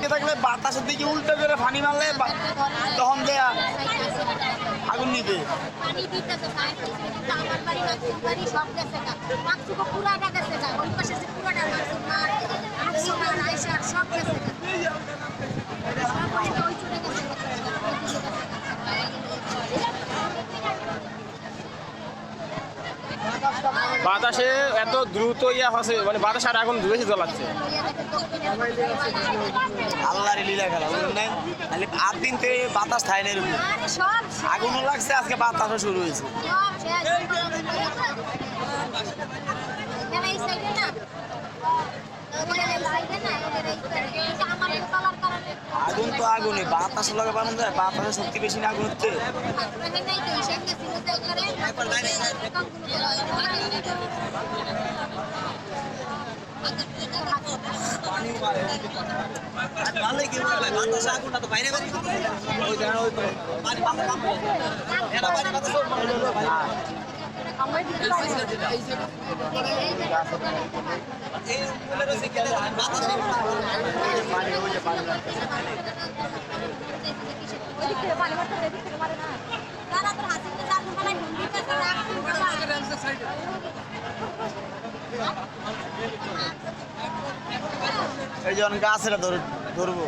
দিকে থাকলে বাতাসের দিকে উল্টো করে পানি মারলে তখন দেয়া আগুন নিবে। পানি দিতেছে আমার বাড়ি মাকসুম বাড়ি সব গেছে গা মাকসুম পুরাটা গেছে গা ওই পাশে যে পুরাটা মাকসুম মার আইসা সব গেছে গা সব ওই চলে গেছে বাতাসে এত দ্রুত ইয়া হচ্ছে মানে বাতাস আর আগুন বেশি জ্বলাচ্ছে। আল্লাহর লীলা খেলা বুঝলেন না, খালি 8 দিন থেকে বাতাস থাকে না এরকম। আগুনও লাগছে, আজকে বাতাসও শুরু হয়েছে। আগুন তো আগুনই, বাতাস লাগে বানানো যায়, বাতাসের শক্তি বেশি না আগুন হচ্ছে। এই যখন গাছেরা ধরবো